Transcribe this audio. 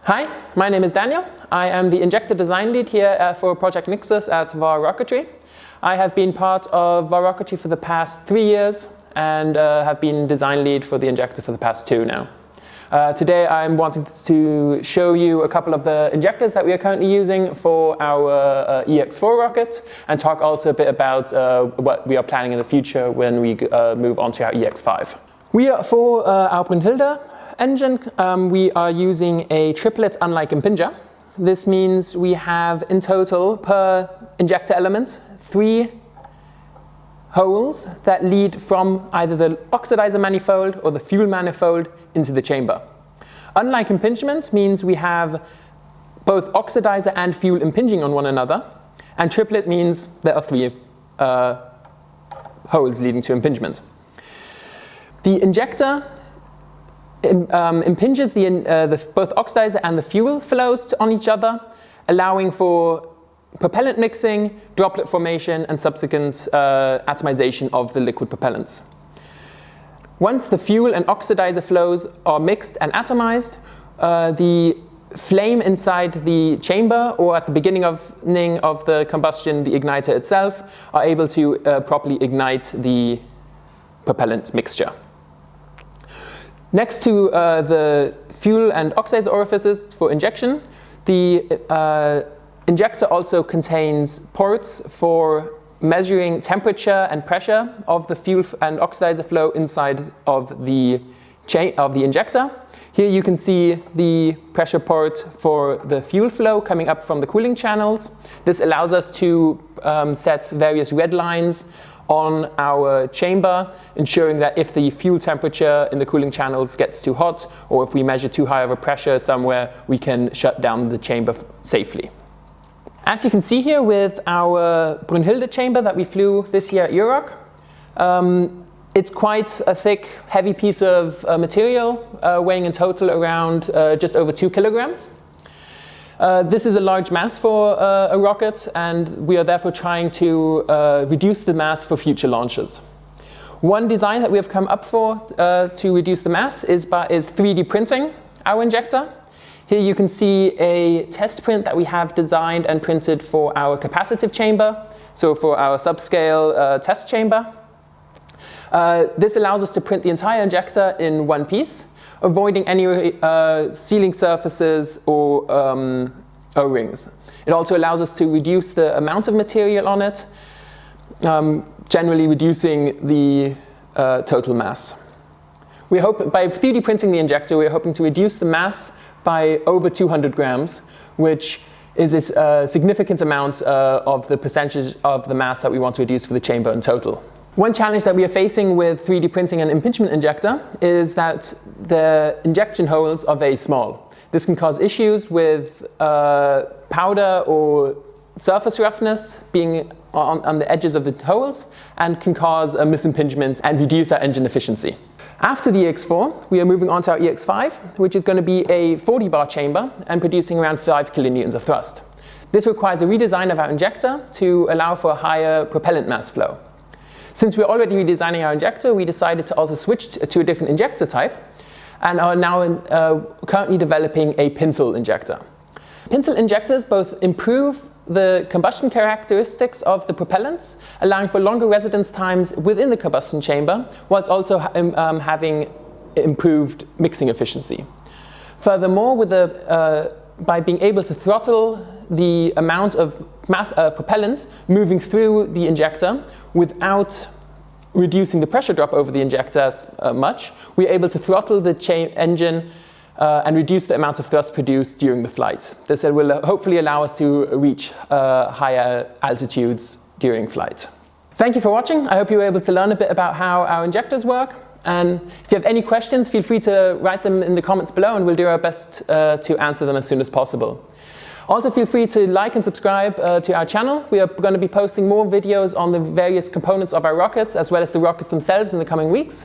Hi, my name is Daniel. I am the Injector Design Lead here for Project Nixus at WARR Rocketry. I have been part of WARR Rocketry for the past 3 years and have been Design Lead for the Injector for the past 2 now. Today I'm wanting to show you a couple of the injectors that we are currently using for our EX4 rocket and talk also a bit about what we are planning in the future when we move on to our EX5. For our Brunhilde engine, we are using a triplet unlike impinger. This means we have in total per injector element 3 holes that lead from either the oxidizer manifold or the fuel manifold into the chamber. Unlike impingement means we have both oxidizer and fuel impinging on one another, and triplet means there are 3 holes leading to impingement. The injector impinges both oxidizer and the fuel flows on each other, allowing for propellant mixing, droplet formation, and subsequent atomization of the liquid propellants. Once the fuel and oxidizer flows are mixed and atomized, the flame inside the chamber or at the beginning of the combustion, the igniter itself, are able to properly ignite the propellant mixture. Next to the fuel and oxidizer orifices for injection, the injector also contains ports for measuring temperature and pressure of the fuel and oxidizer flow inside of the injector. Here you can see the pressure port for the fuel flow coming up from the cooling channels. This allows us to set various red lines on our chamber, ensuring that if the fuel temperature in the cooling channels gets too hot, or if we measure too high of a pressure somewhere, we can shut down the chamber safely. As you can see here with our Brunhilde chamber that we flew this year at EUROC, it's quite a thick, heavy piece of material, weighing in total around just over 2 kilograms. This is a large mass for a rocket, and we are therefore trying to reduce the mass for future launches. One design that we have come up for to reduce the mass is 3D printing our injector. Here you can see a test print that we have designed and printed for our capacitive chamber, so for our subscale test chamber. This allows us to print the entire injector in one piece, avoiding any sealing surfaces or O-rings. It also allows us to reduce the amount of material on it, generally reducing the total mass. We hope by 3D printing the injector, we're hoping to reduce the mass by over 200 grams, which is a significant amount of the percentage of the mass that we want to reduce for the chamber in total. One challenge that we are facing with 3D printing an impingement injector is that the injection holes are very small. This can cause issues with powder or surface roughness being on the edges of the holes, and can cause a misimpingement and reduce our engine efficiency. After the EX4, we are moving on to our EX5, which is going to be a 40 bar chamber and producing around 5 kilonewtons of thrust. This requires a redesign of our injector to allow for a higher propellant mass flow. Since we're already redesigning our injector, we decided to also switch to a different injector type and are now currently developing a pintle injector. Pintle injectors both improve the combustion characteristics of the propellants, allowing for longer residence times within the combustion chamber, whilst also having improved mixing efficiency. Furthermore, by being able to throttle the amount of propellant moving through the injector without reducing the pressure drop over the injector as much, we're able to throttle the engine and reduce the amount of thrust produced during the flight. This will hopefully allow us to reach higher altitudes during flight. Thank you for watching. I hope you were able to learn a bit about how our injectors work. And if you have any questions, feel free to write them in the comments below, and we'll do our best to answer them as soon as possible. Also, feel free to like and subscribe to our channel. We are going to be posting more videos on the various components of our rockets, as well as the rockets themselves in the coming weeks.